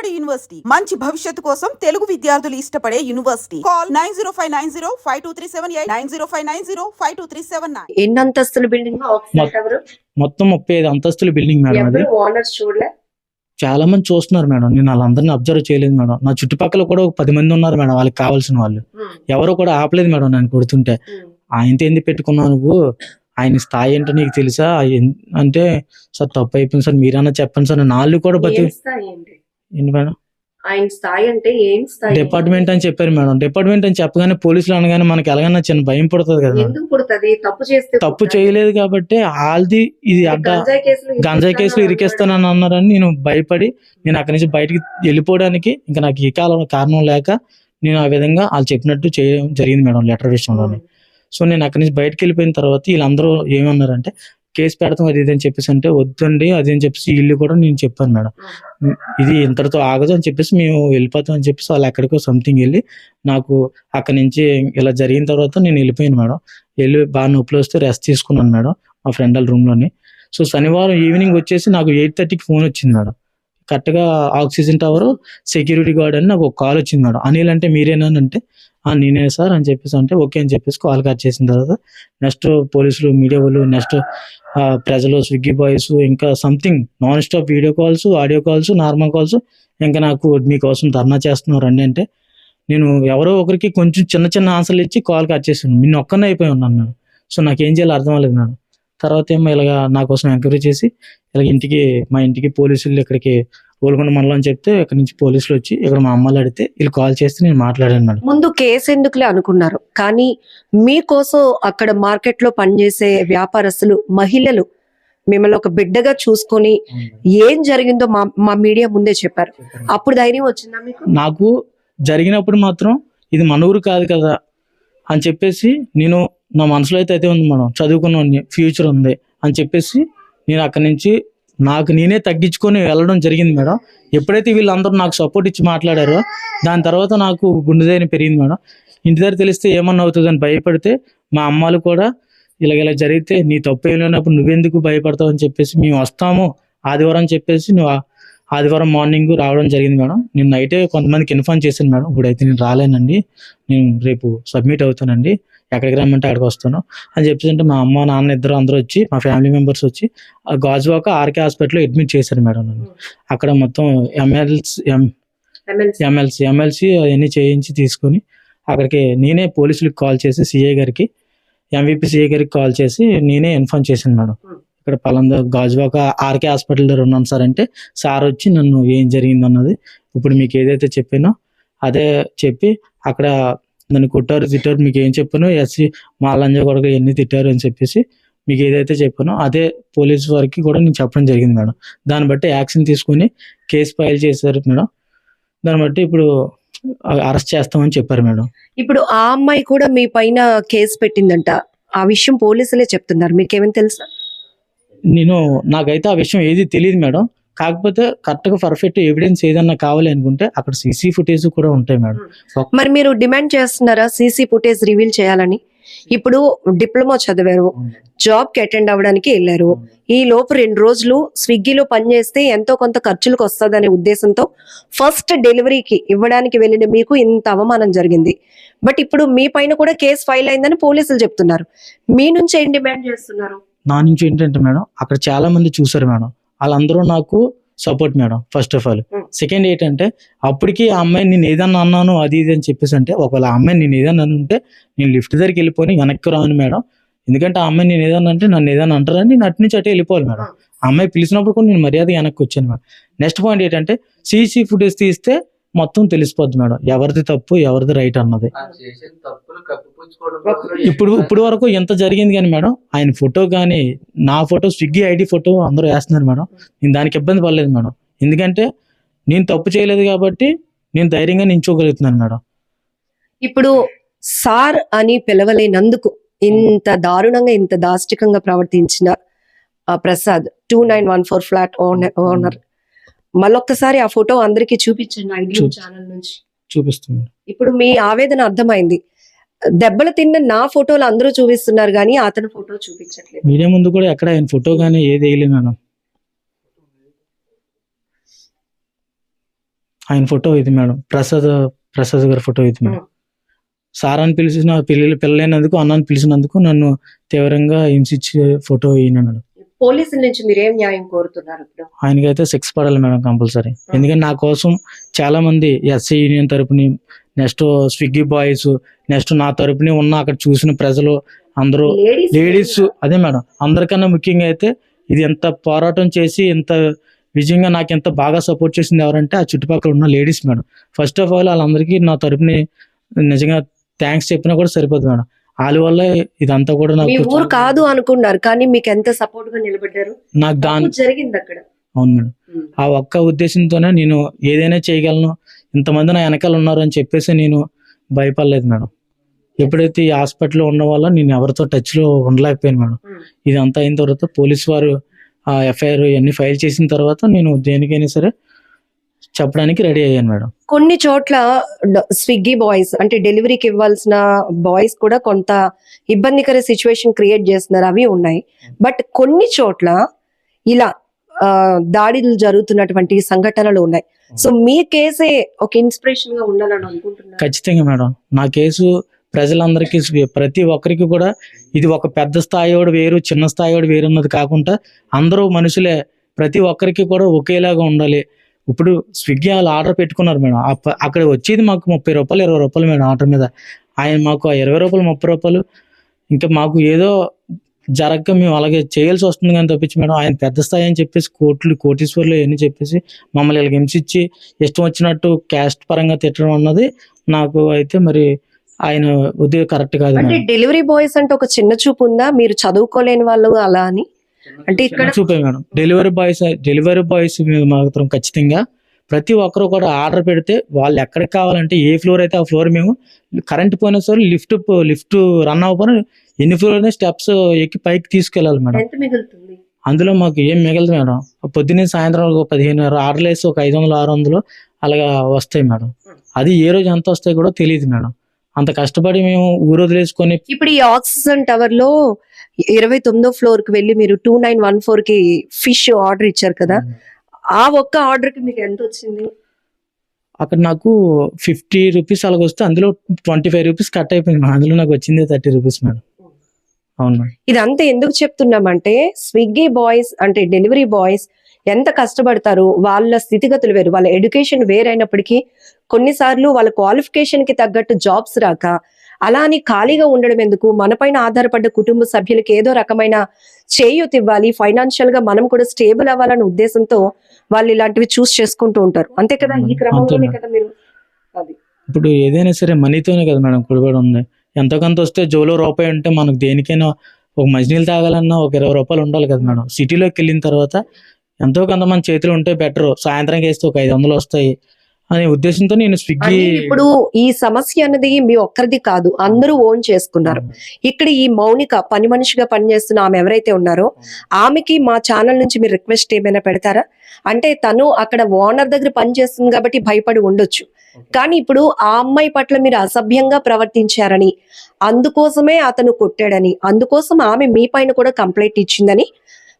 Vijayawada university మంచి భవిష్యత్తు కోసం తెలుగు విద్యార్థులు ఇష్టపడే యూనివర్సిటీ. కాల్ 9059052378 9059052379. ఎన్ని అంతస్తుల బిల్డింగ్? మొత్తం 35 అంతస్తుల బిల్డింగ్ మేడం. అది ఓనర్స్ చూడలే, చాలా మంది చూస్తున్నారు మేడం. నేను వాళ్ళందరినీ అబ్జర్వ్ చేయలేదు మేడం. నా చుట్టుపక్కల కూడా ఒక 10 మంది ఉన్నారు మేడం, వాళ్ళకి కావాల్సిన వాళ్ళు. ఎవరు కూడా ఆపలేదు మేడం నన్ను కొడుతుంటే. ఆయనతో ఎందుకు పెట్టుకున్నావు నువ్వు, ఆయన స్థాయి ఏంటో నీకు తెలుసా అంటే, సార్ తప్పు అయిపోయింది సార్, మీరన్నా చెప్పండి సార్. నాళ్ళు కూడా ఏంటి మేడం, ఆయన స్థాయి అంటే ఏం స్థాయి? డిపార్ట్మెంట్ అని చెప్పారు మేడం. డిపార్ట్మెంట్ అని చెప్పగానే పోలీసులు అనగానే మనకి ఎలాగైనా చిన్న భయం పడుతుంది కదా. ఎందుకు పుడుతుంది? తప్పు చేస్తే తప్పు చేయలేదు కాబట్టి వాళ్ళది ఇది అడ్డ గంజాయి కేసులు ఇరికేస్తానని అన్నారని నేను భయపడి నేను అక్కడి నుంచి బయటికి వెళ్ళిపోవడానికి ఇంకా నాకు ఈ కారణం లేక నేను ఆ విధంగా వాళ్ళు చెప్పినట్టు చేయడం జరిగింది మేడం లెటర్ విషయంలోనే. సో నేను అక్కడి నుంచి బయటకు వెళ్ళిపోయిన తర్వాత వీళ్ళందరూ ఏమన్నారంటే కేసు పెడతాం అది ఇది అని చెప్పేసి అంటే, వద్దండి అది అని చెప్పేసి ఇల్లు కూడా నేను చెప్పాను మేడం, ఇది ఇంతటితో ఆగదు అని చెప్పేసి మేము వెళ్ళిపోతాం అని చెప్పేసి వాళ్ళు ఎక్కడికో సంథింగ్ వెళ్ళి నాకు అక్కడి నుంచి ఇలా జరిగిన తర్వాత నేను వెళ్ళిపోయాను మేడం. వెళ్ళి బాగా నొప్పులు వస్తే రెస్ట్ తీసుకున్నాను మేడం మా ఫ్రెండ్ వాళ్ళ రూమ్లోని. సో శనివారం ఈవినింగ్ వచ్చేసి నాకు 8:30కి ఫోన్ వచ్చింది మేడం. కరెక్ట్గా ఆక్సిజన్ టవర్ సెక్యూరిటీ గార్డ్ అని నాకు ఒక కాల్ వచ్చింది మేడం. అనిల్ అంటే మీరేనా అంటే, నేనే సార్ అని చెప్పేసి అంటే ఓకే అని చెప్పేసి కాల్ కట్ చేసిన తర్వాత నెక్స్ట్ పోలీసులు, మీడియా వాళ్ళు, నెక్స్ట్ ప్రజలు, స్విగ్గీ బాయ్స్, ఇంకా something non stop video calls, audio calls, normal calls. ఇంకా నాకు మీకోసం ధర్నా చేస్తున్నారు అండి అంటే, నేను ఎవరో ఒకరికి కొంచెం చిన్న చిన్న ఆన్సర్లు ఇచ్చి కాల్ కట్ చేసాను. నిన్న ఒక్కనే అయిపోయి ఉన్నాను మేడం. సో నాకేం చేయాలో అర్థం అవ్వలేదు మేడం. తర్వాత ఏమో ఇలాగా నా కోసం ఎంక్వైరీ చేసి ఇలా మా ఇంటికి పోలీసులు ఇక్కడికి గోల్కొండ మండలం అని చెప్తే ఇక్కడ నుంచి పోలీసులు వచ్చి ఇక్కడ మా అమ్మలు అడిగితే వీళ్ళు కాల్ చేస్తే నేను మాట్లాడాను మేడం. ముందు కేసు ఎందుకులే అనుకున్నారు, కానీ మీకోసం అక్కడ మార్కెట్ లో పనిచేసే వ్యాపారస్తులు, మహిళలు మిమ్మల్ని ఒక బిడ్డగా చూసుకొని ఏం జరిగిందో మా మీడియా ముందే చెప్పారు. అప్పుడు ధైర్యం వచ్చిందా మీకు? నాకు జరిగినప్పుడు మాత్రం ఇది మన ఊరు కాదు కదా అని చెప్పేసి నేను నా మనసులో అయితే ఉంది మేడం, చదువుకున్న ఫ్యూచర్ ఉంది అని చెప్పేసి నేను అక్కడి నుంచి నాకు నేనే తగ్గించుకొని వెళ్ళడం జరిగింది మేడం. ఎప్పుడైతే వీళ్ళందరూ నాకు సపోర్ట్ ఇచ్చి మాట్లాడారో దాని తర్వాత నాకు గుండె ధైర్యం పెరిగింది మేడం. ఇంటి దగ్గర తెలిస్తే ఏమన్నా అవుతుందని భయపడితే మా అమ్మాలు కూడా ఇలా జరిగితే నీ తప్పు ఏం లేనప్పుడు నువ్వెందుకు భయపడతావు అని చెప్పేసి మేము వస్తాము ఆదివారం చెప్పేసి నువ్వు ఆదివారం మార్నింగ్ రావడం జరిగింది మేడం. నేను నైటే కొంతమందికి ఇన్ఫార్మ్ చేశాను మేడం, ఇప్పుడైతే నేను రాలేనండి, నేను రేపు సబ్మిట్ అవుతానండి, ఎక్కడికి రమ్మంటే అక్కడికి వస్తాను అని చెప్పేసి అంటే మా అమ్మ నాన్న ఇద్దరు అందరూ వచ్చి మా ఫ్యామిలీ మెంబర్స్ వచ్చి గాజువాక ఆర్కే హాస్పిటల్లో అడ్మిట్ చేశారు మేడం నన్ను. అక్కడ మొత్తం ఎమ్మెల్సీ అవన్నీ చేయించి తీసుకొని అక్కడికి నేనే పోలీసులకు కాల్ చేసి సిఐ గారికి, ఎంవిపి సిఐ గారికి కాల్ చేసి నేనే ఇన్ఫార్మ్ చేశాను మేడం. ఇక్కడ పలానా గాజువాక ఆర్కే హాస్పిటల్ దగ్గర ఉన్నాను సార్ అంటే, సార్ వచ్చి నన్ను ఏం జరిగింది అన్నది ఇప్పుడు మీకు ఏదైతే చెప్పానో అదే చెప్పి అక్కడ నన్ను కొట్టారు, తిట్టారు, మీకు ఏం చెప్పానో ఎస్సీ మా లంజ కొడుకు ఎన్ని తిట్టారు అని చెప్పేసి మీకు ఏదైతే చెప్పానో అదే పోలీసు వారికి కూడా నేను చెప్పడం జరిగింది మేడం. దాన్ని బట్టి యాక్షన్ తీసుకుని కేసు ఫైల్ చేశారు మేడం. దాన్ని బట్టి ఇప్పుడు అరెస్ట్ చేస్తామని చెప్పారు మేడం. ఇప్పుడు ఆ అమ్మాయి కూడా మీ పైన కేసు పెట్టిందంట, ఆ విషయం పోలీసులే చెప్తున్నారు, మీకేమైనా తెలుసా? నాకైతే ఆ విషయం ఏది తెలియదు మేడం. కాకపోతే కరెక్ట్గా పర్ఫెక్ట్ ఎవిడెన్స్ ఏదన్నా కావాలి అనుకుంటే అక్కడ సీసీ ఫుటేజ్ కూడా ఉంటాయి మేడం. మరి మీరు డిమాండ్ చేస్తున్నారా సీసీ ఫుటేజ్ రివీల్ చేయాలని? ఇప్పుడు డిప్లొమా చదివారు, జాబ్ కి అటెండ్ అవ్వడానికి వెళ్ళారు, ఈ లోపు 2 రోజులు స్విగ్గీలో పనిచేస్తే ఎంతో కొంత ఖర్చులకు వస్తుందనే ఉద్దేశంతో ఫస్ట్ డెలివరీకి ఇవ్వడానికి వెళ్ళిన మీకు ఇంత అవమానం జరిగింది. బట్ ఇప్పుడు మీ పైన కూడా కేసు ఫైల్ అయిందని పోలీసులు చెప్తున్నారు. మీ నుంచి ఏం డిమాండ్ చేస్తున్నారు? నా నుంచి ఏంటంటే మేడం, అక్కడ చాలా మంది చూసారు మేడం, వాళ్ళందరూ నాకు support madam first of all. Second ఏంటంటే అప్పటికి ఆ అమ్మాయి నేను ఏదన్నా అన్నాను అది ఇది అని చెప్పేసి అంటే, ఒకవేళ ఆ అమ్మాయి నేను ఏదన్నా ఉంటే నేను లిఫ్ట్ దగ్గరికి వెళ్ళిపోయి వెనక్కి రాను మేడం. ఎందుకంటే ఆ అమ్మాయి నేను ఏదన్నా అంటే నన్ను ఏదన్నా అంటారని నేను అటు నుంచి అటే వెళ్ళిపోవాలి మేడం. ఆ అమ్మాయి పిలిచినప్పుడు కూడా నేను మర్యాద వెనక్కి వచ్చాను మేడం. నెక్స్ట్ పాయింట్ ఏంటంటే సీసీ ఫుటేజ్ తీస్తే మొత్తం తెలిసిపోద్ది మేడం ఎవరిది తప్పు ఎవరిది రైట్ అన్నది. ఇప్పుడు వరకు ఎంత జరిగింది కానీ మేడం, ఆయన ఫోటో కానీ నా ఫోటో, స్విగ్గీ ఐడి ఫోటో అందరూ వేస్తున్నారు మేడం. నేను దానికి ఇబ్బంది పడలేదు మేడం, ఎందుకంటే నేను తప్పు చేయలేదు కాబట్టి నేను ధైర్యంగా నించోగలుగుతున్నాను మేడం. ఇప్పుడు సార్ అని పిలవలేనందుకు ఇంత దారుణంగా ఇంత దాష్టికంగా ప్రవర్తించిన ప్రసాద్ 2914 ఫ్లాట్ ఓనర్ మళ్ళొక్కసారి ఆ ఫోటో అందరికి చూపించండి ఐడియా ఛానల్ నుంచి. చూపిస్తుంది. ఇప్పుడు మీ ఆవేదన అర్థమైంది. దెబ్బలు తిన్న నా ఫోటోలు అందరూ చూపిస్తున్నారు కానీ అతని ఫోటో చూపించట్లేదు. మీడియా ముందు కూడా ఎక్కడ ఆయన ఫోటో కానీ ఏది వేయలేదు మేడం. ఆయన ఫోటో ఇది మేడం, ప్రసాద్ గారి ఫోటో ఇది మేడం. సార్ అని పిలిచిన పిల్లలైనందుకు, అన్నాన్ని పిలిచినందుకు నన్ను తీవ్రంగా హింసించే ఫోటో ఈయన మేడం. పోలీసుల నుంచి మీరేం న్యాయం కోరుతున్నారు ఇప్పుడు? ఆయనకైతే శిక్ష పడాలి మేడం కంపల్సరీ. ఎందుకంటే నా కోసం చాలా మంది ఎస్సీ యూనియన్ తరపుని, నెక్స్ట్ స్విగ్గీ బాయ్స్, నెక్స్ట్ నా తరపుని ఉన్న అక్కడ చూసిన ప్రజలు అందరూ, లేడీస్, అదే మేడం అందరికన్నా ముఖ్యంగా అయితే ఇది ఎంత పోరాటం చేసి ఇంత విజయంగా నాకు ఎంత బాగా సపోర్ట్ చేసింది ఎవరంటే ఆ చుట్టుపక్కల ఉన్న ladies madam. First of all వాళ్ళందరికీ నా తరపుని నిజంగా థ్యాంక్స్ చెప్పినా కూడా సరిపోదు మేడం. వాళ్ళ వల్ల ఇదంతా కూడా మీ నాకు ఊరు కాదు అనుకున్నారు కానీ మీకు ఎంత సపోర్ట్ గా నిలబడ్డారు. నాకు దాని జరిగింది అక్కడ. అవును మేడం. ఆ ఒక్క ఉద్దేశంతోనే నేను ఏదైనా చేయగలను, ఇంతమంది నా వెనకాల ఉన్నారు అని చెప్పేసి నేను భయపడలేదు మేడం. ఎప్పుడైతే ఈ హాస్పిటల్లో ఉన్న వల్ల నేను ఎవరితో టచ్ లో ఉండలేకపోయాను మేడం. ఇదంతా అయిన తర్వాత పోలీసు వారు ఆ ఎఫ్ఐఆర్ ఇవన్నీ ఫైల్ చేసిన తర్వాత నేను దేనికైనా సరే చెప్పడానికి రెడీ అయ్యాను మేడం. కొన్ని చోట్ల స్విగ్గీ బాయ్స్ అంటే డెలివరీకి ఇవ్వాల్సిన బాయ్స్ కూడా కొంత ఇబ్బందికర సిచ్యువేషన్ క్రియేట్ చేస్తున్నారు, అవి ఉన్నాయి. బట్ కొన్ని చోట్ల ఇలా దాడులు జరుగుతున్నటువంటి సంఘటనలు ఉన్నాయి. సో మీ కేసే ఒక ఇన్స్పిరేషన్ గా ఉండాలని అనుకుంటున్నారు? ఖచ్చితంగా మేడం. నా కేసు ప్రజలందరికీ, ప్రతి ఒక్కరికి కూడా ఇది ఒక పెద్ద స్థాయివాడు వేరు, చిన్న స్థాయివాడు వేరు అన్నది కాకుండా అందరూ మనుషులే, ప్రతి ఒక్కరికి కూడా ఒకేలాగా ఉండాలి. ఇప్పుడు స్విగ్గీ వాళ్ళు ఆర్డర్ పెట్టుకున్నారు మేడం. అక్కడ వచ్చేది మాకు 30 రూపాయలు 20 రూపాయలు మేడం ఆర్డర్ మీద. ఆయన మాకు 20 రూపాయలు 30 రూపాయలు ఇంకా మాకు ఏదో జరగక మేము అలాగే చేయాల్సి వస్తుంది కానీ తప్పించి మేడం ఆయన పెద్ద స్థాయి అని చెప్పేసి కోటీశ్వర్లు ఇవన్నీ చెప్పేసి మమ్మల్ని ఇలా హింసించి ఇష్టం వచ్చినట్టు క్యాస్ట్ పరంగా తిట్టడం అన్నది నాకు అయితే మరి ఆయన ఉద్యోగం కరెక్ట్ కాదు. అంటే డెలివరీ బాయ్స్ అంటే ఒక చిన్న చూపు ఉందా, మీరు చదువుకోలేని వాళ్ళు అలా అని? అంటే ఇక్కడ చూపే మేడం డెలివరీ బాయ్స్ మీద మాత్రం ఖచ్చితంగా ప్రతి ఒక్కరు కూడా ఆర్డర్ పెడితే వాళ్ళు ఎక్కడికి కావాలంటే ఏ ఫ్లోర్ అయితే ఆ ఫ్లోర్ మేము కరెంట్ పోయిన సరే లిఫ్ట్ రన్ అవ్వకపోయినా ఎన్ని ఫ్లోర్ అయినా స్టెప్స్ ఎక్కి పైకి తీసుకెళ్ళాలి మేడం. ఎంత మిగులుతుంది అందులో మాకు ఏం మిగలదు మేడం. పొద్దున్నే సాయంత్రం 15 ఆర్డర్లు వేసి ఒక 500 600 అలాగా వస్తాయి మేడం. అది ఏ రోజు ఎంత వస్తాయి కూడా తెలియదు మేడం. అంత కష్టపడి మేము ఊరు వదిలేసుకొని ఇప్పుడు ఈ ఆక్సిజన్ టవర్ లో 29వ ఫ్లోర్ కి వెళ్ళి మీరు 2914 కి ఫిష్ ఆర్డర్ ఇచ్చారు కదా, ఆ ఒక్క ఆర్డర్ కి మీకు ఎంత వచ్చింది? అక్కడ నాకు 50 రూపీస్ అలాగ వస్తే అందులో 25 రూపీస్ కట్ అయిపోయింది మేడం. అందులో నాకు వచ్చింది 30 రూపీస్ మేడం. అవును మేడం. ఇదంతా ఎందుకు చెప్తున్నామంటే స్విగ్గీ బాయ్స్ అంటే డెలివరీ బాయ్స్ ఎంత కష్టపడతారు, వాళ్ళ స్థితిగతులు వేరు, వాళ్ళ ఎడ్యుకేషన్ వేరైనప్పటికీ కొన్నిసార్లు వాళ్ళ క్వాలిఫికేషన్ కి తగ్గట్టు జాబ్స్ రాక అలా అని ఖాళీగా ఉండడం ఎందుకు, మనపైన ఆధారపడ్డ కుటుంబ సభ్యులకి ఏదో రకమైన చేయూత ఇవ్వాలి, ఫైనాన్షియల్ గా మనం కూడా స్టేబుల్ అవ్వాలనే ఉద్దేశంతో వాళ్ళు ఇలాంటివి చూస్ చేసుకుంటూ ఉంటారు. అంతే కదా, ఈ క్రమంలోనే కదా మీరు అది. ఇప్పుడు ఏదైనా సరే మనీతోనే కదా మేడం కుడిపడి ఉంది. ఎంతో కొంత వస్తే జోలో రూపాయి ఉంటే మనకు దేనికైనా ఒక మంచినీళ్ళు తాగాలన్నా ఒక 20 రూపాయలు ఉండాలి కదా మేడం. సిటీలోకి వెళ్ళిన తర్వాత ఎంతో కొంత మన చేతిలో ఉంటే బెటర్, సాయంత్రం వేస్తే ఒక 500 వస్తాయి అనే ఉద్దేశంతో నేను స్విగ్గీ. ఇప్పుడు ఈ సమస్య అన్నది మీ ఒక్కరిది కాదు, అందరూ ఓన్ చేసుకున్నారు. ఇక్కడ ఈ మౌనిక పని మనిషిగా పనిచేస్తున్న ఆమె ఎవరైతే ఉన్నారో ఆమెకి మా ఛానల్ నుంచి మీరు రిక్వెస్ట్ ఏమైనా పెడతారా? అంటే తను అక్కడ ఓనర్ దగ్గర పనిచేస్తుంది కాబట్టి భయపడి ఉండొచ్చు, కానీ ఇప్పుడు ఆ అమ్మాయి పట్ల మీరు అసభ్యంగా ప్రవర్తించారని, అందుకోసమే అతను కొట్టాడని, అందుకోసం ఆమె మీ పైన కూడా కంప్లైంట్ ఇచ్చిందని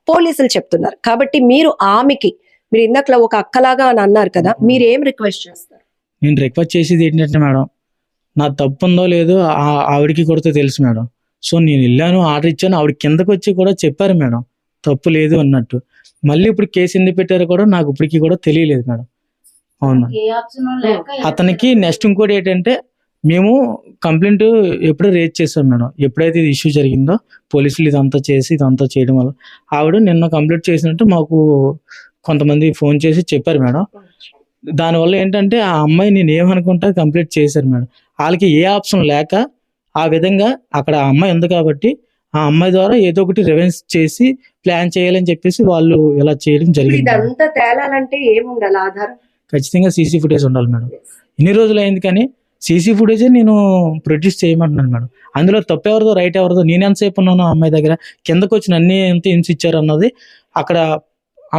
పోలీసులు చెప్తున్నారు. కాబట్టి మీరు ఆమెకి, మీరు ఇందాక ఒక అక్కలాగా అని అన్నారు కదా, మీరు ఏం రిక్వెస్ట్ చేస్తారు? నేను రిక్వెస్ట్ చేసేది ఏంటంటే మేడం, నా తప్పు ఉందో లేదో ఆవిడకి కూడా తెలుసు మేడం. సో నేను వెళ్ళాను, ఆర్డర్ ఇచ్చాను, ఆవిడ కిందకు వచ్చి కూడా చెప్పారు మేడం తప్పు లేదు అన్నట్టు. మళ్ళీ ఇప్పుడు కేసు ఎందుకు పెట్టారో కూడా నాకు ఇప్పటికీ కూడా తెలియలేదు మేడం. అవును. అతనికి నెక్స్ట్ ఇంకోటి ఏంటంటే మేము కంప్లైంట్ ఎప్పుడో రేజ్ చేసాం మేడం. ఎప్పుడైతే ఇది ఇష్యూ జరిగిందో పోలీసులు ఇదంతా చేయడం వల్ల ఆవిడ నిన్న కంప్లైంట్ చేసినట్టు మాకు కొంతమంది ఫోన్ చేసి చెప్పారు మేడం. దానివల్ల ఏంటంటే ఆ అమ్మాయి నేను ఏమనుకుంటా కంప్లీట్ చేశారు మేడం. వాళ్ళకి ఏ ఆప్షన్ లేక ఆ విధంగా అక్కడ ఆ అమ్మాయి ఉంది కాబట్టి ఆ అమ్మాయి ద్వారా ఏదో ఒకటి రివెంజ్ చేసి ప్లాన్ చేయాలని చెప్పేసి వాళ్ళు ఇలా చేయడం జరిగింది. ఇదంతా తేలాలంటే ఏముండాలి ఆధారం? ఖచ్చితంగా సీసీ ఫుటేజ్ ఉండాలి మేడం. ఇన్ని రోజులు అయింది కానీ సీసీ ఫుటేజే నేను ప్రొడ్యూస్ చేయమంటున్నాను మేడం. అందులో తప్పు ఎవరిదో రైట్ ఎవరిదో, నేను ఎంతసేపు ఉన్నాను ఆ అమ్మాయి దగ్గర, కిందకు వచ్చిన అన్ని ఎంత హింసించారు అన్నది అక్కడ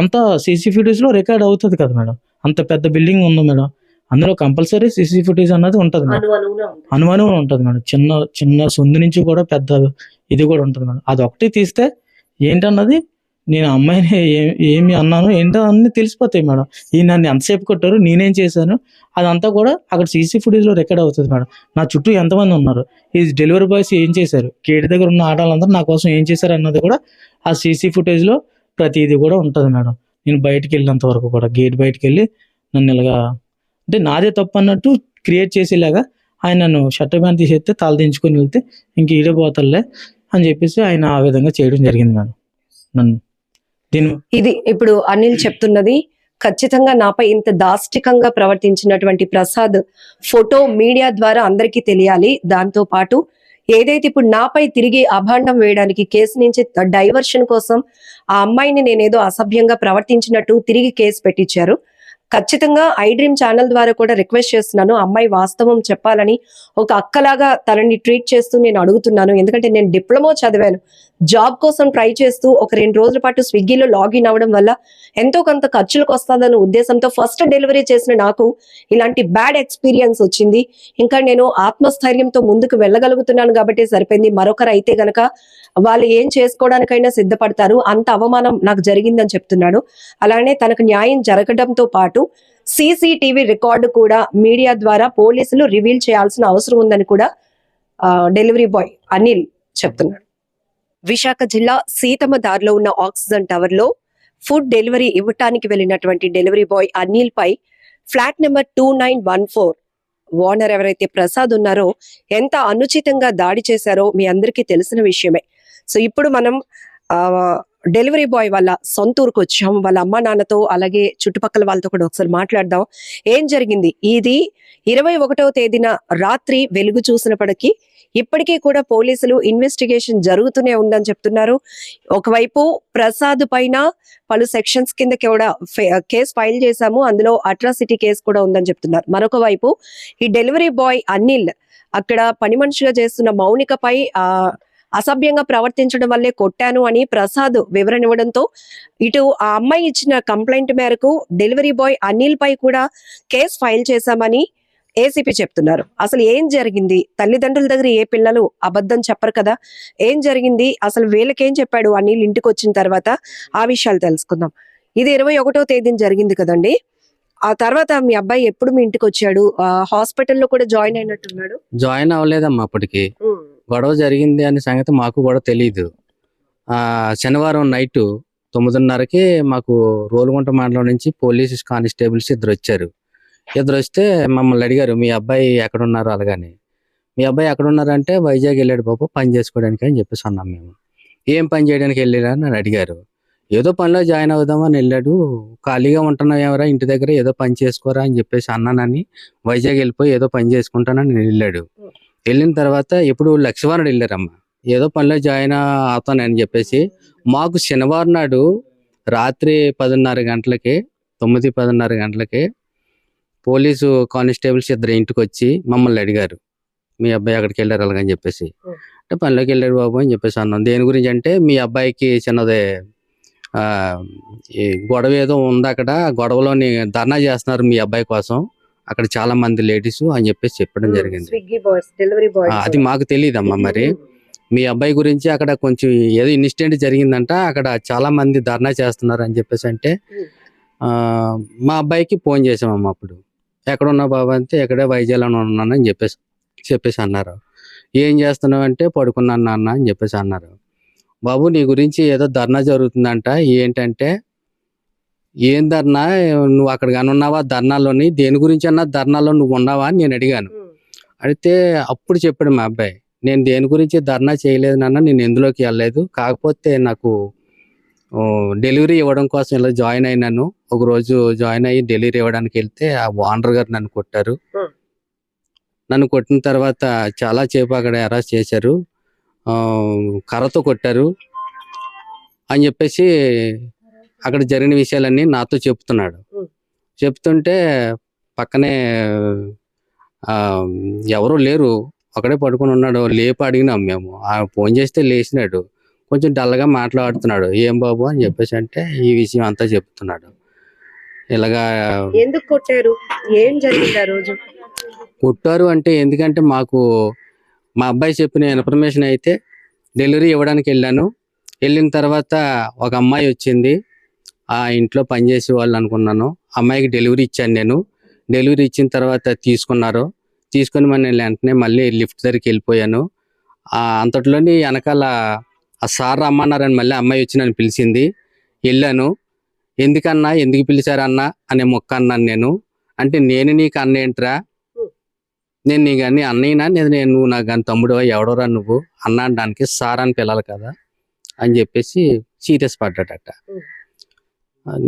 అంతా సీసీ ఫుటేజ్ లో రికార్డ్ అవుతుంది కదా మేడం. అంత పెద్ద బిల్డింగ్ ఉంది మేడం, అందులో కంపల్సరీ సీసీ ఫుటేజ్ అన్నది ఉంటుంది మేడం. అనుమానం ఉంటుంది మేడం. చిన్న సొందు నుంచి కూడా పెద్ద ఇది కూడా ఉంటుంది మేడం. అది ఒకటి తీస్తే ఏంటన్నది నేను ఆ అమ్మాయిని ఏమి అన్నాను ఏంటో అన్ని తెలిసిపోతాయి మేడం. ఈ నన్ను ఎంతసేపు కొట్టారు, నేనేం చేశాను, అదంతా కూడా అక్కడ సీసీ ఫుటేజ్లో రికార్డ్ అవుతుంది మేడం. నా చుట్టూ ఎంతమంది ఉన్నారు, ఈ డెలివరీ బాయ్స్ ఏం చేశారు, గేట్ దగ్గర ఉన్న ఆడవాళ్ళందరూ నా కోసం ఏం చేశారు అన్నది కూడా ఆ సీసీ ఫుటేజ్లో ప్రతిదీ కూడా ఉంటుంది మేడం. నేను బయటికి వెళ్ళినంత వరకు కూడా గేట్ బయటికి వెళ్ళి నన్ను ఇలాగా అంటే నాదే తప్పు అన్నట్టు క్రియేట్ చేసేలాగా ఆయన నన్ను షర్ట్ ప్యాంట్ తీసేస్తే తల దించుకొని వెళ్తే ఇంక ఈడపోతలే అని చెప్పేసి ఆయన ఆ విధంగా చేయడం జరిగింది మేడం. నన్ను ఇది ఇప్పుడు అనిల్ చెప్తున్నది. ఖచ్చితంగా నాపై ఇంత దాష్టికంగా ప్రవర్తించినటువంటి ప్రసాద్ ఫోటో మీడియా ద్వారా అందరికీ తెలియాలి. దాంతో పాటు ఏదైతే ఇప్పుడు నాపై తిరిగి అభాండం వేయడానికి కేసు నుంచి డైవర్షన్ కోసం ఆ అమ్మాయిని నేనేదో అసభ్యంగా ప్రవర్తించినట్టు తిరిగి కేసు పెట్టించారు. ఖచ్చితంగా ఐ డ్రీమ్ ఛానల్ ద్వారా కూడా రిక్వెస్ట్ చేస్తున్నాను, అమ్మాయి వాస్తవం చెప్పాలని ఒక అక్కలాగా తనని ట్రీట్ చేస్తూ నేను అడుగుతున్నాను. ఎందుకంటే నేను డిప్లొమా చదివాను, జాబ్ కోసం ట్రై చేస్తూ ఒక 2 రోజుల పాటు స్విగ్గీలో లాగిన్ అవ్వడం వల్ల ఎంతో కొంత ఖర్చులకు వస్తుందన్న ఉద్దేశంతో ఫస్ట్ డెలివరీ చేసిన నాకు ఇలాంటి బ్యాడ్ ఎక్స్పీరియన్స్ వచ్చింది. ఇంకా నేను ఆత్మస్థైర్యంతో ముందుకు వెళ్ళగలుగుతున్నాను కాబట్టి సరిపోయింది. మరొకరు అయితే గనక వాళ్ళు ఏం చేసుకోవడానికైనా సిద్ధపడతారు. అంత అవమానం నాకు జరిగిందని చెప్తున్నాడు. అలానే తనకు న్యాయం జరగడంతో పాటు సీసీటీవీ రికార్డు కూడా మీడియా ద్వారా పోలీసులు రివీల్ చేయాల్సిన అవసరం ఉందని కూడా డెలివరీ బాయ్ అనిల్ చెప్తున్నాడు. విశాఖ జిల్లా సీతమ్మ దారిలో ఉన్న ఆక్సిజన్ టవర్ లో ఫుడ్ డెలివరీ ఇవ్వటానికి వెళ్ళినటువంటి డెలివరీ బాయ్ అనిల్ పై ఫ్లాట్ నెంబర్ 2914 ఓనర్ ఎవరైతే ప్రసాద్ ఉన్నారో ఎంత అనుచితంగా దాడి చేశారో మీ అందరికీ తెలిసిన విషయమే. సో ఇప్పుడు మనం డెలివరీ బాయ్ వాళ్ళ సొంత ఊరికి వచ్చాం. వాళ్ళ అమ్మా నాన్నతో అలాగే చుట్టుపక్కల వాళ్ళతో కూడా ఒకసారి మాట్లాడదాం. ఏం జరిగింది? ఇది 21వ తేదీన రాత్రి వెలుగు చూసినప్పటికీ ఇప్పటికీ కూడా పోలీసులు ఇన్వెస్టిగేషన్ జరుగుతూనే ఉందని చెప్తున్నారు. ఒకవైపు ప్రసాద్ పైన పలు సెక్షన్స్ కింద కూడా కేసు ఫైల్ చేశాము, అందులో అట్రాసిటీ కేసు కూడా ఉందని చెప్తున్నారు. మరొక వైపు ఈ డెలివరీ బాయ్ అనిల్ అక్కడ పని మనిషిగా చేస్తున్న మౌనికపై అసభ్యంగా ప్రవర్తించడం వల్లే కొట్టాను అని ప్రసాద్ వివరణ ఇవ్వడంతో ఇటు ఆ అమ్మాయి ఇచ్చిన కంప్లైంట్ మేరకు డెలివరీ బాయ్ అనిల్ పై కూడా కేసు ఫైల్ చేశామని ఏసీపీ చెప్తున్నారు. అసలు ఏం జరిగింది? తల్లిదండ్రుల దగ్గర ఏ పిల్లలు అబద్ధం చెప్పరు కదా, ఏం జరిగింది? అసలు వీళ్ళకేం చెప్పాడు అనిల్ ఇంటికి వచ్చిన తర్వాత? ఆ విషయాలు తెలుసుకుందాం. ఇది 21వ తేదీన జరిగింది కదండి. ఆ తర్వాత మీ అబ్బాయి ఎప్పుడు మీ ఇంటికి వచ్చాడు? హాస్పిటల్లో కూడా జాయిన్ అయినట్టున్నాడు. జాయిన్ అవ్వలేదమ్మా. అప్పటికి గొడవ జరిగింది అనే సంగతి మాకు కూడా తెలియదు. శనివారం నైట్ 9:30కి మాకు రోలుగుంట మండలం నుంచి పోలీస్ కానిస్టేబుల్స్ ఇద్దరు వచ్చారు. ఇద్దరు వస్తే మమ్మల్ని అడిగారు, మీ అబ్బాయి ఎక్కడున్నారు? అలాగని మీ అబ్బాయి ఎక్కడున్నారంటే వైజాగ్ వెళ్ళాడు బాబు పని చేసుకోవడానికి అని చెప్పేసి అన్నాం. మేము ఏం పని చేయడానికి వెళ్ళారని నన్ను అడిగారు. ఏదో పనిలో జాయిన్ అవుదామని వెళ్ళాడు. ఖాళీగా ఉంటున్నావు ఎవరా ఇంటి దగ్గర, ఏదో పని చేసుకోరా అని చెప్పేసి అన్నానని వైజాగ్ వెళ్ళిపోయి ఏదో పని చేసుకుంటానని వెళ్ళాడు. వెళ్ళిన తర్వాత ఎప్పుడు లక్షవారం వెళ్ళారమ్మా, ఏదో పనిలో జాయిన్ అవుతానని చెప్పేసి మాకు శనివారం నాడు రాత్రి 10:30 గంటలకి 9:10 గంటలకి పోలీసు కానిస్టేబుల్స్ ఇద్దరు ఇంటికి వచ్చి మమ్మల్ని అడిగారు, మీ అబ్బాయి అక్కడికి వెళ్ళారు అలాగని చెప్పేసి. అంటే పనిలోకి వెళ్ళాడు బాబు అని చెప్పేసి అన్నాం. దేని గురించి అంటే మీ అబ్బాయికి చిన్నదే ఈ గొడవ ఏదో ఉంది, అక్కడ గొడవలోని ధర్నా చేస్తున్నారు మీ అబ్బాయి కోసం, అక్కడ చాలా మంది లేడీస్ అని చెప్పేసి చెప్పడం జరిగింది. అది మాకు తెలియదమ్మా. మరి మీ అబ్బాయి గురించి అక్కడ కొంచెం ఏదో ఇన్సిడెంట్ జరిగిందంట, అక్కడ చాలా మంది ధర్నా చేస్తున్నారు అని చెప్పేసి అంటే మా అబ్బాయికి ఫోన్ చేసామమ్మా. అప్పుడు ఎక్కడున్నా బాబు అంటే ఎక్కడే వైజాగ్లో ఉన్నానని చెప్పేసి అన్నారు. ఏం చేస్తున్నావు అంటే పడుకున్నాను నాన్న అని చెప్పేసి అన్నారు. బాబు నీ గురించి ఏదో ధర్నా జరుగుతుందంట, ఏంటంటే ఏం ధర్నా, నువ్వు అక్కడ కానీ ఉన్నావా ధర్నాలోని, దేని గురించి అన్నా ధర్నాలో నువ్వు ఉన్నావా అని నేను అడిగాను. అడిగితే అప్పుడు చెప్పాడు మా అబ్బాయి, నేను దేని గురించి ధర్నా చేయలేదు నాన్న, నేను ఎందులోకి వెళ్ళలేదు, కాకపోతే నాకు డెలివరీ ఇవ్వడం కోసం ఇలా జాయిన్ అయినాను. ఒక రోజు జాయిన్ అయ్యి డెలివరీ ఇవ్వడానికి వెళ్తే ఆ ఓనర్ గారు నన్ను కొట్టారు. నన్ను కొట్టిన తర్వాత చాలా సేపు అక్కడ అరెస్ట్ చేశారు, కర్రతో కొట్టారు అని చెప్పేసి అక్కడ జరిగిన విషయాలన్నీ నాతో చెప్తున్నాడు. చెప్తుంటే పక్కనే ఎవరు లేరు, ఒకడే పడుకొని ఉన్నాడు. లేపు అడిగినాం మేము, ఫోన్ చేస్తే లేచినాడు, కొంచెం డల్గా మాట్లాడుతున్నాడు. ఏం బాబు అని చెప్పేసి అంటే ఈ విషయం అంతా చెప్తున్నాడు. ఇలాగా ఎందుకు కొట్టారు, ఏం జరిగింది ఆ రోజు? కొట్టారు అంటే ఎందుకంటే మాకు మా అబ్బాయి చెప్పిన ఇన్ఫర్మేషన్ అయితే డెలివరీ ఇవ్వడానికి వెళ్ళాను, వెళ్ళిన తర్వాత ఒక అమ్మాయి వచ్చింది, ఆ ఇంట్లో పనిచేసే వాళ్ళు అనుకున్నాను. అమ్మాయికి డెలివరీ ఇచ్చాను నేను. డెలివరీ ఇచ్చిన తర్వాత తీసుకొని నేను వెంటనే మళ్ళీ లిఫ్ట్ దగ్గరికి వెళ్ళిపోయాను. అంతట్లోని వెనకాల ఆ సార్ రమ్మన్నారని మళ్ళీ అమ్మాయి వచ్చి నన్ను పిలిచింది. వెళ్ళాను. ఎందుకన్నా, ఎందుకు పిలిచారన్నా అనే మొక్క అన్నాను నేను. అంటే నేను నీకు అన్న ఏంట్రా, నేను నీకు అన్ని అన్నయ్యనా, నువ్వు నాకు కానీ తమ్ముడు ఎవడోరా నువ్వు అన్న అనడానికి సార్ అని పిల్లలు కదా అని చెప్పేసి సీరియస్ పడ్డాడట.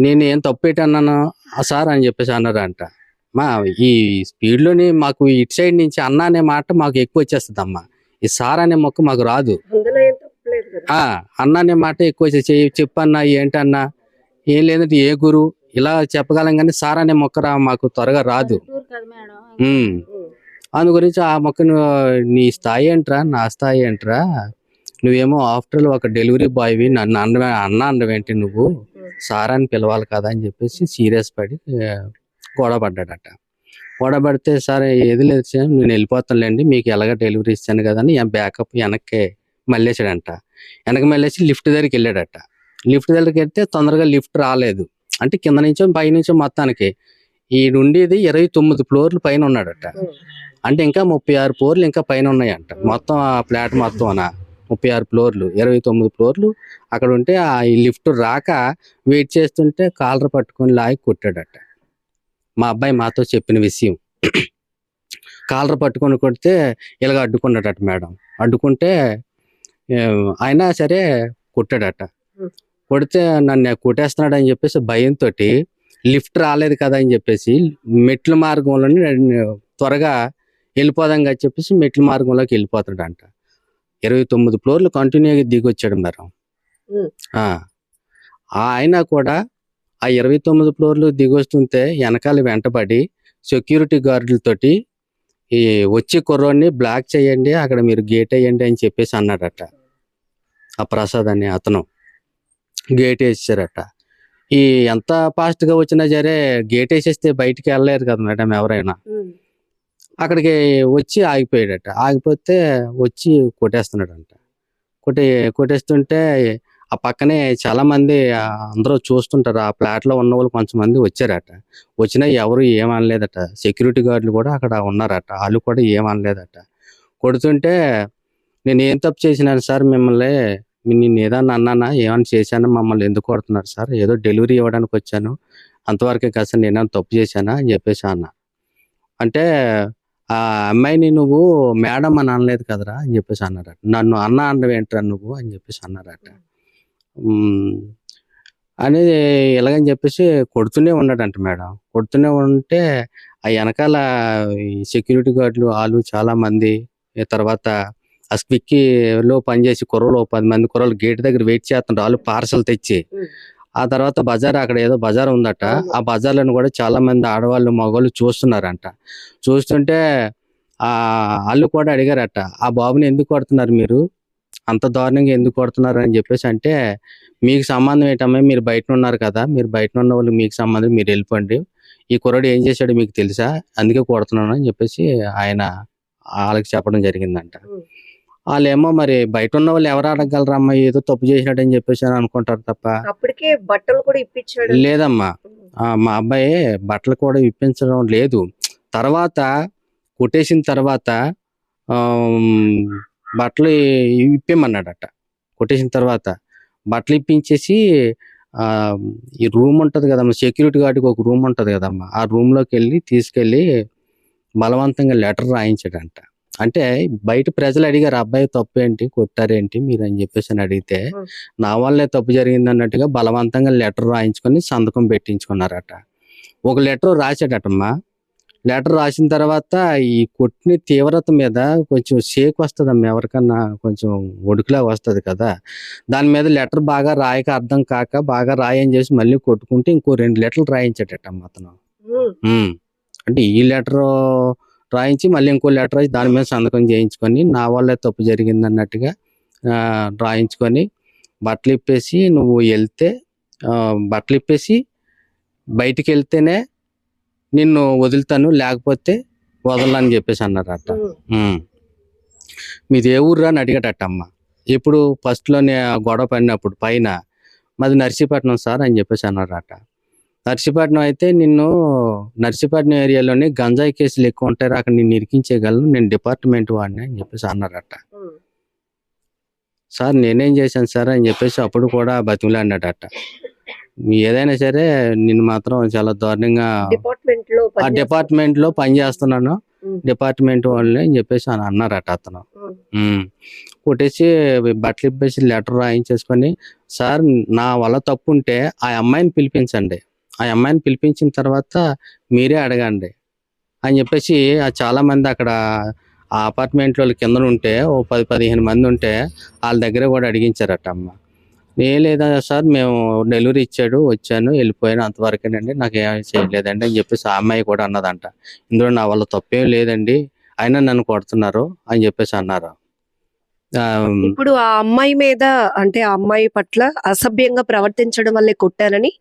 నేను ఏం తప్పు అన్నాను ఆ సార్ అని చెప్పేసి అన్నారంట. ఈ స్పీడ్లోని మాకు ఇటు సైడ్ నుంచి అన్న అనే మాట మాకు ఎక్కువ వచ్చేస్తుంది అమ్మా. ఈ సార్ అనే మొక్క మాకు రాదు. అన్న అనే మాట ఎక్కువ చెప్పన్నా ఏంటన్నా, ఏం లేదంటే ఏ గురు ఇలా చెప్పగలం కానీ సార్ అనే మొక్క మాకు త్వరగా రాదు. అందు గురించి ఆ మొక్కను నీ స్థాయి ఏంట్రా, నా స్థాయి ఏంట్రా, నువ్వేమో ఆఫ్టర్ ఒక డెలివరీ బాయ్వి, నన్ను అన్న అనవేంటి, నువ్వు సార్ అని పిలవాలి కదా అని చెప్పేసి సీరియస్ పడి గొడవ పడ్డాడట. గొడవ పడితే సార్ ఏది లేదు సార్, నేను వెళ్ళిపోతానులేండి, మీకు ఎలాగ డెలివరీ ఇచ్చాను కదా అని బ్యాకప్ వెనక్కి మళ్ళేసాడంట. వెనక్కి మళ్ళేసి లిఫ్ట్ దగ్గరికి వెళ్ళాడట. లిఫ్ట్ దగ్గరికి వెళ్తే తొందరగా లిఫ్ట్ రాలేదు. అంటే కింద నుంచో పై నుంచో మొత్తానికి ఈడుండేది 29 ఫ్లోర్లు పైన ఉన్నాడట. అంటే ఇంకా 36 ఫ్లోర్లు ఇంకా పైన ఉన్నాయంట. మొత్తం ఆ ఫ్లాట్ మొత్తం 36 ఫ్లోర్లు, 29 ఫ్లోర్లు అక్కడ ఉంటే ఆ లిఫ్ట్ రాక వెయిట్ చేస్తుంటే కాలర్ పట్టుకొని లాగి కొట్టాడట. మా అబ్బాయి మాతో చెప్పిన విషయం. కాలర్ పట్టుకొని కొడితే ఇలాగ అడ్డుకున్నాడట మేడం. అడ్డుకుంటే అయినా సరే కొట్టాడట. కొడితే నన్ను కొట్టేస్తున్నాడు అని చెప్పేసి భయంతో లిఫ్ట్ రాలేదు కదా అని చెప్పేసి మెట్ల మార్గంలోని త్వరగా వెళ్ళిపోదాం అని చెప్పేసి మెట్ల మార్గంలోకి వెళ్ళిపోతాడంట. 29 ఫ్లోర్లు కంటిన్యూగా దిగొచ్చాడు మేడం. ఆయన కూడా ఆ 29 ఫ్లోర్లు దిగొస్తుంటే వెనకాల వెంటబడి సెక్యూరిటీ గార్డులతోటి ఈ వచ్చి కుర్రోడ్ని బ్లాక్ చేయండి, అక్కడ మీరు గేట్ వేయండి అని చెప్పేసి అన్నాడట. ఆ ప్రసాద్ అనే అతను గేట్ వేసారట. ఈ ఎంత ఫాస్ట్ గా వచ్చినా సరే గేట్ వేసేస్తే బయటికి వెళ్ళలేరు కదా మేడం ఎవరైనా. అక్కడికి వచ్చి ఆగిపోయాడట. ఆగిపోతే వచ్చి కొట్టేస్తున్నాడంట. కొట్టేస్తుంటే ఆ పక్కనే చాలా మంది అందరూ చూస్తుంటారు. ఆ ఫ్లాట్ లో ఉన్న వాళ్ళు కొంతమంది వచ్చారట. వచ్చినా ఎవరు ఏమనలేదట. సెక్యూరిటీ గార్డులు కూడా అక్కడ ఉన్నారట. వాళ్ళు కూడా ఏమనలేదట. కొడుతుంటే నేను ఏం తప్పు చేసినాను సార్, మిమ్మల్ని నేను ఏదన్నా అన్నానా, ఏమన్నా చేశానా, మమ్మల్ని ఎందుకు కొడుతున్నారు సార్, ఏదో డెలివరీ ఇవ్వడానికి వచ్చాను అంతవరకే కదా సార్, నేనేమన్నా తప్పు చేశానా అని చెప్పేసి అన్న. అంటే ఆ అమ్మాయిని నువ్వు మేడం అని అనలేదు కదరా అని చెప్పేసి అన్నారట. నన్ను అన్న అన్నవేంట్రా నువ్వు అని చెప్పేసి అన్నారట. అనేది ఎలాగని చెప్పేసి కొడుతూనే ఉన్నాడంట మేడం. కొడుతూనే ఉంటే ఆ వెనకాల సెక్యూరిటీ గార్డులు వాళ్ళు చాలా మంది, తర్వాత ఆ స్విగ్గీలో పనిచేసి కుర్రలు 10 మంది కుర్రలు గేట్ దగ్గర వెయిట్ చేస్తున్నారు. వాళ్ళు పార్సల్ తెచ్చి ఆ తర్వాత బజార్, అక్కడ ఏదో బజార్ ఉందట. ఆ బజార్లను కూడా చాలా మంది ఆడవాళ్ళు మగవాళ్ళు చూస్తున్నారంట. చూస్తుంటే వాళ్ళు కూడా అడిగారట, ఆ బాబుని ఎందుకు కొడుతున్నారు మీరు, అంత దారుణంగా ఎందుకు కొడుతున్నారు అని చెప్పేసి. అంటే మీకు సంబంధం ఏంటమ్మా, మీరు బయట ఉన్నారు కదా, మీరు బయట ఉన్న వాళ్ళు మీకు సంబంధం, మీరు వెళ్ళిపోండి, ఈ కుర్రాడు ఏం చేశాడు మీకు తెలుసా, అందుకే కొడుతున్నాను అని చెప్పేసి ఆయన వాళ్ళకి చెప్పడం జరిగిందంట. వాళ్ళేమో మరి బయట ఉన్న వాళ్ళు ఎవరు అడగలరమ్మా, ఏదో తప్పు చేసినట్టు అని చెప్పేసి అని అనుకుంటారు తప్ప. అప్పటికే బట్టలు కూడా ఇప్పించాడు. లేదమ్మా, మా అబ్బాయి బట్టలు కూడా ఇప్పించడం లేదు. తర్వాత కొట్టేసిన తర్వాత బట్టలు ఇప్పేమన్నాడట. కొట్టేసిన తర్వాత బట్టలు ఇప్పించేసి ఈ రూమ్ ఉంటది కదమ్మా, సెక్యూరిటీ గార్డుకి ఒక రూమ్ ఉంటది కదమ్మా, ఆ రూమ్ లోకి తీసుకెళ్లి బలవంతంగా లెటర్ రాయించాడంట. అంటే బయట ప్రజలు అడిగారు, అబ్బాయి తప్పు ఏంటి, కొట్టారేంటి మీరు అని చెప్పేసి అని అడిగితే, నా వల్లే తప్పు జరిగింది అన్నట్టుగా బలవంతంగా లెటర్ రాయించుకొని సంతకం పెట్టించుకున్నారట. ఒక లెటర్ రాశాడటమ్మా. లెటర్ రాసిన తర్వాత ఈ కొట్టిన తీవ్రత మీద కొంచెం షేక్ వస్తుందమ్మా, ఎవరికన్నా కొంచెం ఒడుకులా వస్తుంది కదా, దాని మీద లెటర్ బాగా రాయక అర్థం కాక బాగా రాయని చేసి మళ్ళీ కొట్టుకుంటే ఇంకో 2 లెటర్లు రాయించాడటమ్మా అతను. అంటే ఈ లెటర్ రాయించి మళ్ళీ ఇంకో లెటర్ రాసి దాని మీద సంతకం చేయించుకొని నా వల్లే తప్పు జరిగింది అన్నట్టుగా రాయించుకొని బట్టలు ఇప్పేసి, నువ్వు వెళ్తే బట్టలు ఇప్పేసి బయటికి వెళ్తేనే నిన్ను వదులుతాను, లేకపోతే వదలని చెప్పేసి అన్నారట. మీది ఏ ఊర్రా అని అడిగాడట అమ్మ. ఇప్పుడు ఫస్ట్ లోనే ఆ గొడవ పడినప్పుడు పైన మాది నర్సీపట్నం సార్ అని చెప్పేసి అన్నారట. నర్సీపట్నం అయితే నిన్ను నర్సీపట్నం ఏరియాలోనే గంజాయి కేసులు ఎక్కువ ఉంటారు, అక్కడ నిన్ను ఇరికించేయగలను, నేను డిపార్ట్మెంట్ వాడిని అని చెప్పేసి అన్నారట. సార్ నేనేం చేశాను సార్ అని చెప్పేసి అప్పుడు కూడా బతిమలాడినాడట. ఏదైనా సరే నిన్ను మాత్రం చాలా దారుణంగా ఆ డిపార్ట్మెంట్ లో పని చేస్తున్నాను, డిపార్ట్మెంట్ వాళ్ళని అని చెప్పేసి అన్నారట అతను. కొట్టేసి బట్టలు ఇప్పేసి లెటర్ రాయించేసుకొని, సార్ నా వల్ల తప్పు ఉంటే ఆ అమ్మాయిని పిలిపించండి, ఆ అమ్మాయిని పిలిపించిన తర్వాత మీరే అడగండి అని చెప్పేసి చాలా మంది అక్కడ ఆ అపార్ట్మెంట్ వాళ్ళు కింద ఉంటే ఓ 10-15 మంది ఉంటే వాళ్ళ దగ్గర కూడా అడిగించారట అమ్మ. లేదా సార్ మేము డెలివరీ ఇచ్చాడు, వచ్చాను, వెళ్ళిపోయాను, అంతవరకేనండి, నాకు ఏం చేయలేదండి అని చెప్పేసి ఆ అమ్మాయి కూడా అన్నదంట. ఇందులో నా వల్ల తప్పేం లేదండి, అయినా నన్ను కొడుతున్నారు అని చెప్పేసి అన్నారు. ఇప్పుడు ఆ అమ్మాయి మీద అంటే ఆ అమ్మాయి పట్ల అసభ్యంగా ప్రవర్తించడం వల్లే కొట్టానని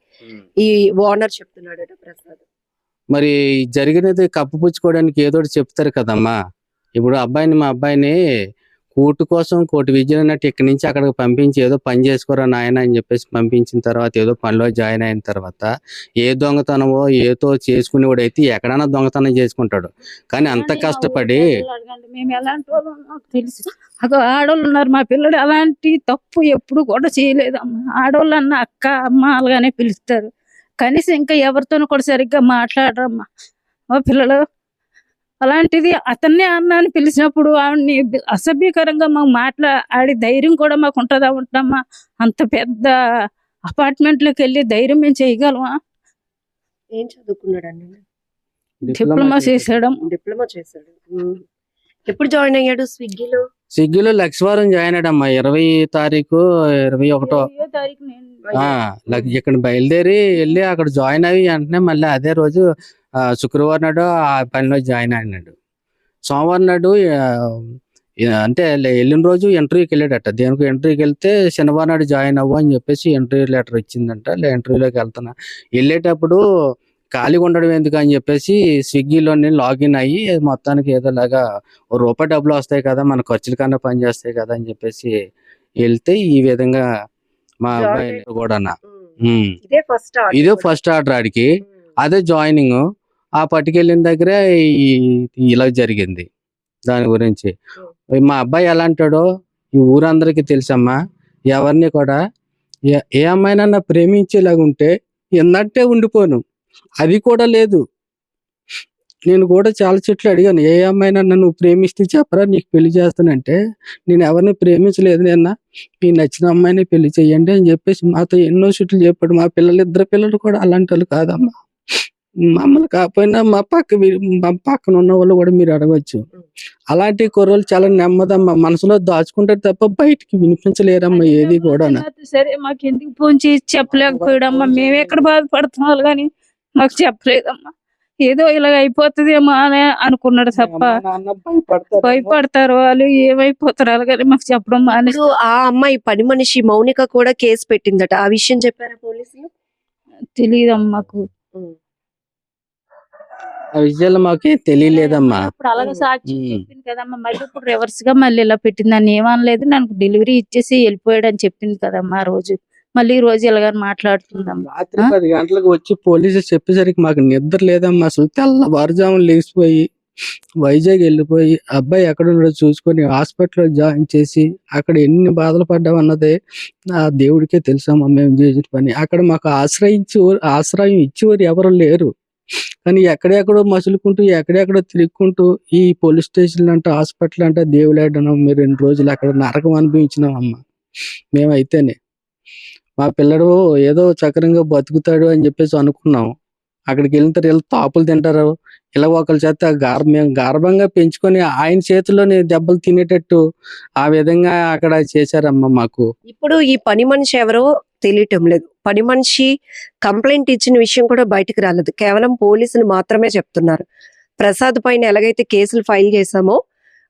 ఈ ఓనర్ చెప్తున్నాడట ప్రసాద్. మరి జరిగినది కప్పుపుచ్చుకోవడానికి ఏదో ఒకటి చెప్తారు కదమ్మా. ఇప్పుడు మా అబ్బాయిని కోర్టు కోసం కోర్టు విద్యలు అన్నట్టు ఇక్కడి నుంచి అక్కడికి పంపించి ఏదో పని చేసుకోరా నాయన అని చెప్పేసి పంపించిన తర్వాత ఏదో పనిలో జాయిన్ అయిన తర్వాత ఏ దొంగతనమో ఏదో చేసుకునేవాడు అయితే ఎక్కడైనా దొంగతనం చేసుకుంటాడు. కానీ అంత కష్టపడి మేము ఎలాంటి వాళ్ళు నాకు తెలుసు. అక్కడ ఆడవాళ్ళు ఉన్నారు, మా పిల్లడు అలాంటి తప్పు ఎప్పుడు కూడా చేయలేదమ్మా. ఆడవాళ్ళు అన్న అక్క అమ్మ అలాగానే పిలుస్తారు, కనీసం ఇంకా ఎవరితోనూ కూడా సరిగ్గా మాట్లాడరమ్మా. మా పిల్లలు అలాంటిది అతన్నే అన్న అని పిలిచినప్పుడు ఆవిడ్ని అసభ్యకరంగా మాకు మాట్లాడి ధైర్యం కూడా మాకు ఉంటుందా? ఉంటామా? అంత పెద్ద అపార్ట్మెంట్లోకి వెళ్ళి ధైర్యం మేము చేయగలమా? ఏం చదువుకున్నాడండి? డిప్లొమా చేసాడు. ఎప్పుడు జాయిన్ అయ్యాడు స్విగ్గీలో? స్విగ్గీలో లక్షవారం జాయిన్ అయ్యాడమ్మా. 20 తారీఖు 21 ఇక్కడ బయలుదేరి వెళ్ళి అక్కడ జాయిన్ అయ్యి వెంటనే మళ్ళీ అదే రోజు శుక్రవారం నాడు ఆ పనిలో జాయిన్ అయినాడు. సోమవారం నాడు అంటే వెళ్ళిన రోజు ఇంటర్వ్యూకి వెళ్ళాడట. దేనికి ఇంటర్వ్యూకి వెళ్తే శనివారం నాడు జాయిన్ అవ్వు అని చెప్పేసి ఇంటర్వ్యూ లెటర్ ఇచ్చిందంట. ఇంటర్వ్యూలోకి వెళ్తున్నా, వెళ్ళేటప్పుడు ఖాళీగా ఉండడం ఎందుకు అని చెప్పేసి స్విగ్గీలోనే లాగిన్ అయ్యి మొత్తానికి ఏదోలాగా ₹1 డబ్బులు వస్తాయి కదా, మన ఖర్చుల కన్నా పని చేస్తాయి కదా అని చెప్పేసి వెళ్తే ఈ విధంగా మా అబ్బాయి కూడా ఇదే ఫస్ట్ ఆర్డర్ ఆడికి, అదే జాయినింగ్. ఆ పట్టుకెళ్ళిన దగ్గరే ఇలా జరిగింది. దాని గురించి మా అబ్బాయి ఎలా అంటాడో ఈ ఊరందరికీ తెలుసమ్మా. ఎవరిని కూడా ఏ అమ్మాయినన్నా ప్రేమించేలాగుంటే ఎందంటే ఉండిపోను, అది కూడా లేదు. నేను కూడా చాలా చెట్లు అడిగాను, ఏ అమ్మాయినన్నా నువ్వు ప్రేమిస్తే చెప్పరా నీకు పెళ్లి చేస్తానంటే, నేను ఎవరిని ప్రేమించలేదు, నిన్న మీకు నచ్చిన అమ్మాయిని పెళ్లి చెయ్యండి అని చెప్పేసి మాతో ఎన్నో చెట్లు చెప్పాడు. మా ఇద్దరు పిల్లలు కూడా అలాంటి వాళ్ళు కాదమ్మా. మమ్మల్ని కాకపోయినా మా పక్కన ఉన్న వాళ్ళు కూడా మీరు అడగచ్చు. అలాంటి కుర్రలు చాలా నెమ్మదమ్మా, మనసులో దాచుకుంటారు తప్ప బయటికి వినిపించలేరమ్మా ఏది కూడా. సరే మాకు ఎందుకు ఫోన్ చేసి చెప్పలేకపోయాడమ్మా, మేము ఎక్కడ బాధపడుతున్నాం కానీ మాకు చెప్పలేదమ్మా. ఏదో ఇలాగ అయిపోతుందేమో అని అనుకున్నాడు తప్ప భయపడతారు వాళ్ళు, ఏమైపోతారు అలాగని మాకు చెప్పడం మానేసి. ఆ అమ్మాయి పని మనిషి మౌనిక కూడా కేసు పెట్టిందట, ఆ విషయం చెప్పారా పోలీసులు? తెలియదమ్మా మాకు. ఆ విషయాలు మాకేం తెలియలేదమ్మా. ఇప్పుడు అలాగే సాక్షి చెప్పింది కదమ్మా, మళ్ళీ ఇప్పుడు రివర్స్ గా మళ్ళీ ఇలా పెట్టింది. నన్ను ఏమనలేదు, నాకు డెలివరీ ఇచ్చేసి వెళ్ళిపోయాడు అని చెప్పింది కదమ్మా. ఆ రోజు మళ్ళీ ఈ రోజు ఇలాగ మాట్లాడుతుందమ్మా. రాత్రి 10 గంటలకు వచ్చి పోలీసులు చెప్పేసరికి మాకు నిద్ర లేదమ్మా. అసలు తెల్లవారుజామున లేచిపోయి వైజాగ్ వెళ్ళిపోయి అబ్బాయి ఎక్కడ ఉన్నాడో చూసుకొని హాస్పిటల్లో జాయిన్ చేసి అక్కడ ఎన్ని బాధలు పడ్డామన్నదే ఆ దేవుడికే తెలుసమ్మా. మేము చేసిన పని అక్కడ మాకు ఆశ్రయం ఇచ్చేవారు ఎవరు లేరు. కానీ ఎక్కడెక్కడో మసులుకుంటూ ఎక్కడెక్కడో తిరుగుకుంటూ ఈ పోలీస్ స్టేషన్ అంట, హాస్పిటల్ అంట, దేవులాడడం మేము 2 రోజులు అక్కడ నరకం అనుభవించినాం అమ్మ. మేమైతేనే మా పిల్లడు ఏదో చక్రంగా బతుకుతాడు అని చెప్పేసి అనుకున్నాం. అక్కడికి వెళ్ళిన తర్వాత వీళ్ళు తాపులు తింటారు, ఇలా ఒకరి చేత మేము గర్భంగా పెంచుకొని ఆయన చేతిలోని దెబ్బలు తినేటట్టు ఆ విధంగా అక్కడ చేశారమ్మా మాకు. ఇప్పుడు ఈ పని మనిషి ఎవరో తెలియటం లేదు. పని మనిషి కంప్లైంట్ ఇచ్చిన విషయం కూడా బయటకు రాలేదు, కేవలం పోలీసులు మాత్రమే చెప్తున్నారు. ప్రసాద్ పైన ఎలాగైతే కేసులు ఫైల్ చేశామో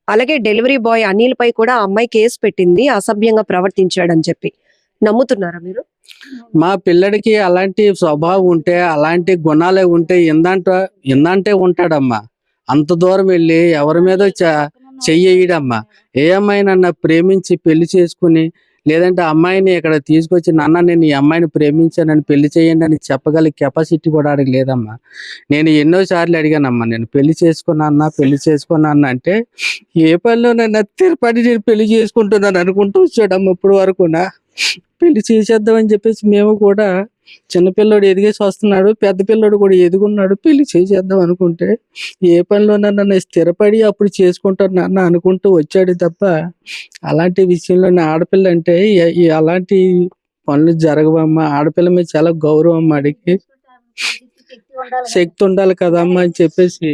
అలాగే డెలివరీ బాయ్ అనిల్ పై కూడా ఆ అమ్మాయి కేసు పెట్టింది అసభ్యంగా ప్రవర్తించాడని చెప్పి. నమ్ముతున్నారా మీరు? మా పిల్లడికి అలాంటి స్వభావం ఉంటే, అలాంటి గుణాలే ఉంటే ఎందంటే ఉంటాడమ్మా. అంత దూరం వెళ్ళి ఎవరి మీద చెయ్యడమ్మా. ఏ అమ్మాయినన్నా ప్రేమించి పెళ్లి చేసుకుని లేదంటే అమ్మాయిని ఇక్కడ తీసుకొచ్చి నాన్న నేను ఈ అమ్మాయిని ప్రేమించానని పెళ్లి చేయండి అని చెప్పగల కెపాసిటీ కూడా ఆడికి లేదమ్మా. నేను ఎన్నోసార్లు అడిగానమ్మా, నేను పెళ్లి చేసుకున్నా అంటే ఏ పనిలోనైనా తిరుపతి నేను పెళ్లి చేసుకుంటున్నాను అనుకుంటూ వచ్చాడమ్మా. ఇప్పుడు వరకునా పెళ్లి చేసేద్దామని చెప్పేసి మేము కూడా, చిన్నపిల్లడు ఎదిగేసి వస్తున్నాడు, పెద్ద పిల్లడు కూడా ఎదుగున్నాడు, పెళ్లి చేసేద్దాం అనుకుంటే ఏ పనిలోనన్నా స్థిరపడి అప్పుడు చేసుకుంటాను నాన్న అనుకుంటూ వచ్చాడు తప్ప అలాంటి విషయంలో ఆడపిల్ల అంటే అలాంటి పనులు జరగవమ్మా. ఆడపిల్ల మీద చాలా గౌరవం అమ్మ, అడిగి శక్తి ఉండాలి కదమ్మా అని చెప్పేసి